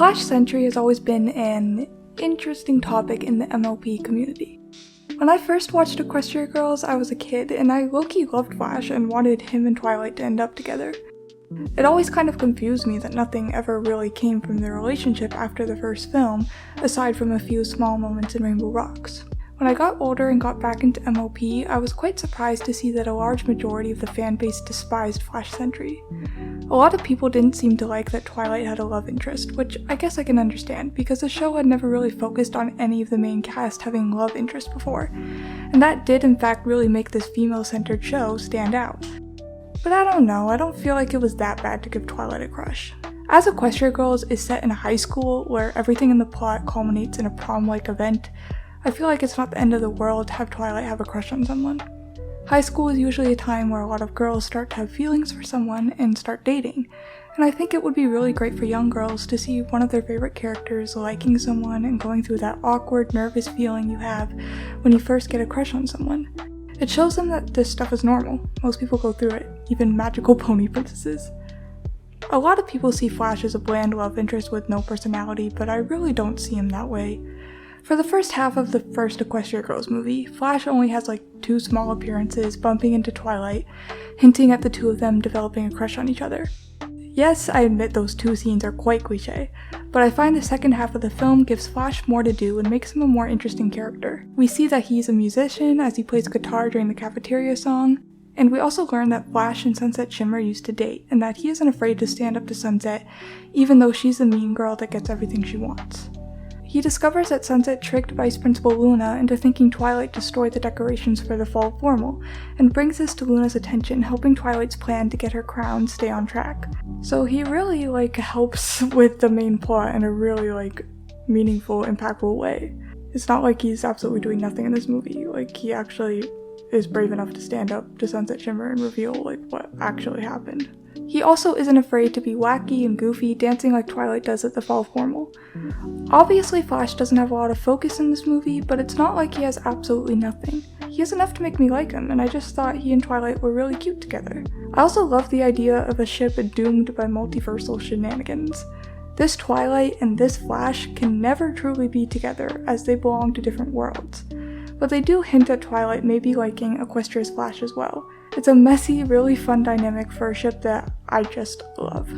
Flash Sentry has always been an interesting topic in the MLP community. When I first watched Equestria Girls, I was a kid, and I low-key loved Flash and wanted him and Twilight to end up together. It always kind of confused me that nothing ever really came from their relationship after the first film, aside from a few small moments in Rainbow Rocks. When I got older and got back into MLP, I was quite surprised to see that a large majority of the fanbase despised Flash Sentry. A lot of people didn't seem to like that Twilight had a love interest, which I guess I can understand, because the show had never really focused on any of the main cast having love interest before, and that did in fact really make this female-centered show stand out. But I don't know, I don't feel like it was that bad to give Twilight a crush. As Equestria Girls is set in a high school where everything in the plot culminates in a prom-like event, I feel like it's not the end of the world to have Twilight have a crush on someone. High school is usually a time where a lot of girls start to have feelings for someone and start dating, and I think it would be really great for young girls to see one of their favorite characters liking someone and going through that awkward, nervous feeling you have when you first get a crush on someone. It shows them that this stuff is normal. Most people go through it, even magical pony princesses. A lot of people see Flash as a bland love interest with no personality, but I really don't see him that way. For the first half of the first Equestria Girls movie, Flash only has like 2 small appearances bumping into Twilight, hinting at the two of them developing a crush on each other. Yes, I admit those 2 scenes are quite cliche, but I find the second half of the film gives Flash more to do and makes him a more interesting character. We see that he's a musician as he plays guitar during the cafeteria song, and we also learn that Flash and Sunset Shimmer used to date, and that he isn't afraid to stand up to Sunset, even though she's the mean girl that gets everything she wants. He discovers that Sunset tricked Vice Principal Luna into thinking Twilight destroyed the decorations for the fall formal, and brings this to Luna's attention, helping Twilight's plan to get her crown stay on track. So he really helps with the main plot in a really meaningful, impactful way. It's not like he's absolutely doing nothing in this movie, he actually is brave enough to stand up to Sunset Shimmer and reveal what actually happened. He also isn't afraid to be wacky and goofy, dancing like Twilight does at the fall formal. Obviously, Flash doesn't have a lot of focus in this movie, but it's not like he has absolutely nothing. He has enough to make me like him, and I just thought he and Twilight were really cute together. I also love the idea of a ship doomed by multiversal shenanigans. This Twilight and this Flash can never truly be together, as they belong to different worlds. But they do hint at Twilight maybe liking Equestria's Flash as well. It's a messy, really fun dynamic for a ship that I just love.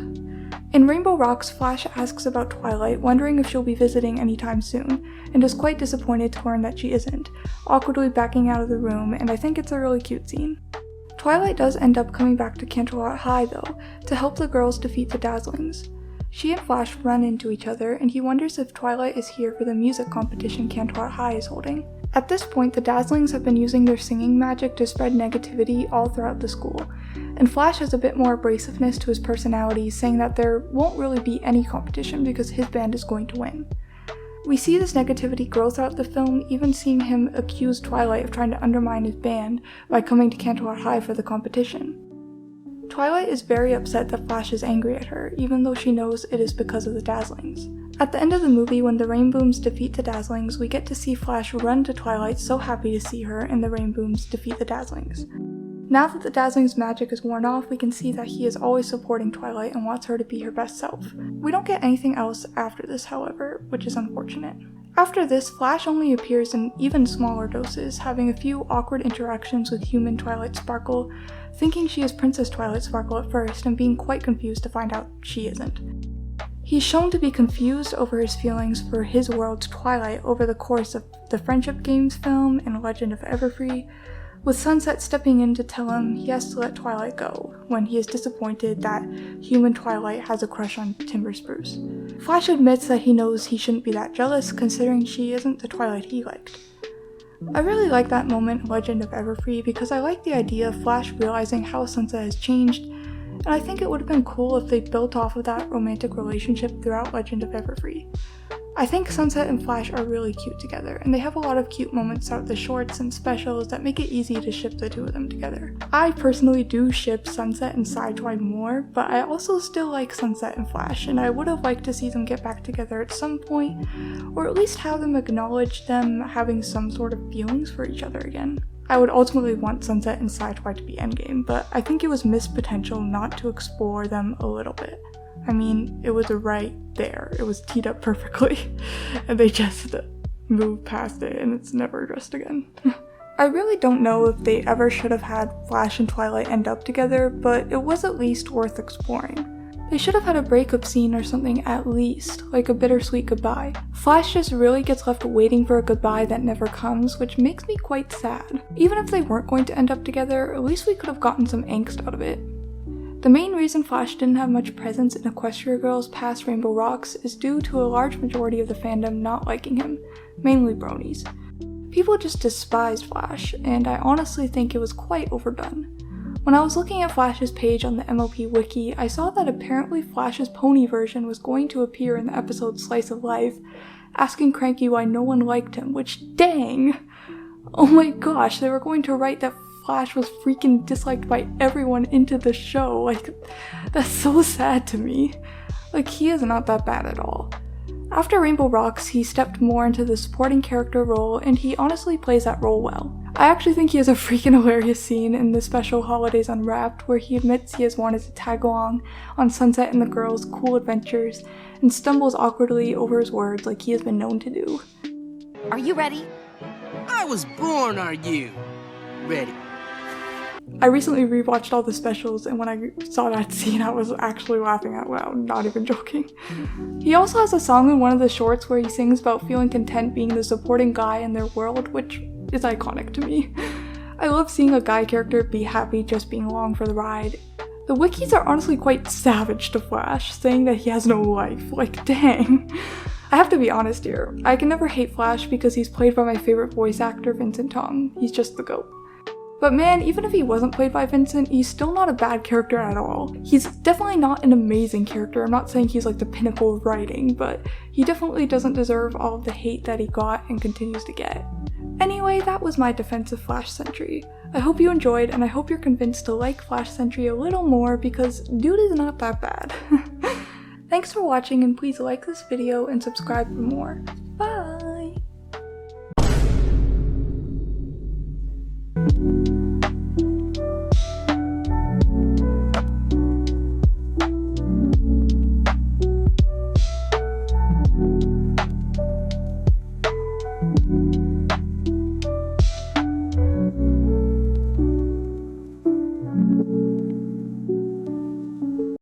In Rainbow Rocks, Flash asks about Twilight, wondering if she'll be visiting anytime soon, and is quite disappointed to learn that she isn't, awkwardly backing out of the room, and I think it's a really cute scene. Twilight does end up coming back to Canterlot High, though, to help the girls defeat the Dazzlings. She and Flash run into each other, and he wonders if Twilight is here for the music competition Canterlot High is holding. At this point, the Dazzlings have been using their singing magic to spread negativity all throughout the school, and Flash has a bit more abrasiveness to his personality, saying that there won't really be any competition because his band is going to win. We see this negativity grow throughout the film, even seeing him accuse Twilight of trying to undermine his band by coming to Canterlot High for the competition. Twilight is very upset that Flash is angry at her, even though she knows it is because of the Dazzlings. At the end of the movie, when the Rainbooms defeat the Dazzlings, we get to see Flash run to Twilight so happy to see her, and the Rainbooms defeat the Dazzlings. Now that the Dazzlings' magic is worn off, we can see that he is always supporting Twilight and wants her to be her best self. We don't get anything else after this, however, which is unfortunate. After this, Flash only appears in even smaller doses, having a few awkward interactions with human Twilight Sparkle, thinking she is Princess Twilight Sparkle at first, and being quite confused to find out she isn't. He's shown to be confused over his feelings for his world's Twilight over the course of the Friendship Games film and Legend of Everfree, with Sunset stepping in to tell him he has to let Twilight go, when he is disappointed that human Twilight has a crush on Timber Spruce. Flash admits that he knows he shouldn't be that jealous, considering she isn't the Twilight he liked. I really like that moment in Legend of Everfree because I like the idea of Flash realizing how Sunset has changed, and I think it would have been cool if they built off of that romantic relationship throughout Legend of Everfree. I think Sunset and Flash are really cute together, and they have a lot of cute moments throughout the shorts and specials that make it easy to ship the two of them together. I personally do ship Sunset and Sidetwide more, but I also still like Sunset and Flash, and I would have liked to see them get back together at some point, or at least have them acknowledge them having some sort of feelings for each other again. I would ultimately want Sunset and Sidetwide to be endgame, but I think it was missed potential not to explore them a little bit. I mean, it was right there. It was teed up perfectly. And they just moved past it and it's never addressed again. I really don't know if they ever should have had Flash and Twilight end up together, but it was at least worth exploring. They should have had a breakup scene or something at least, like a bittersweet goodbye. Flash just really gets left waiting for a goodbye that never comes, which makes me quite sad. Even if they weren't going to end up together, at least we could have gotten some angst out of it. The main reason Flash didn't have much presence in Equestria Girls past Rainbow Rocks is due to a large majority of the fandom not liking him, mainly bronies. People just despised Flash, and I honestly think it was quite overdone. When I was looking at Flash's page on the MLP Wiki, I saw that apparently Flash's pony version was going to appear in the episode Slice of Life, asking Cranky why no one liked him, which dang! Oh my gosh, they were going to write that Flash was freaking disliked by everyone into the show. Like, that's so sad to me. Like, he is not that bad at all. After Rainbow Rocks, he stepped more into the supporting character role, and he honestly plays that role well. I actually think he has a freaking hilarious scene in the special Holidays Unwrapped where he admits he has wanted to tag along on Sunset and the girls' cool adventures and stumbles awkwardly over his words like he has been known to do. Are you ready? I was born, are you? Ready. I recently rewatched all the specials, and when I saw that scene I was actually laughing out loud, not even joking. He also has a song in one of the shorts where he sings about feeling content being the supporting guy in their world, which is iconic to me. I love seeing a guy character be happy just being along for the ride. The wikis are honestly quite savage to Flash, saying that he has no life. Like, dang. I have to be honest here, I can never hate Flash because he's played by my favorite voice actor, Vincent Tong. He's just the GOAT. But man, even if he wasn't played by Vincent, he's still not a bad character at all. He's definitely not an amazing character. I'm not saying he's like the pinnacle of writing, but he definitely doesn't deserve all of the hate that he got and continues to get. Anyway, that was my defense of Flash Sentry. I hope you enjoyed, and I hope you're convinced to like Flash Sentry a little more because dude is not that bad. Thanks for watching, and please like this video and subscribe for more. Bye!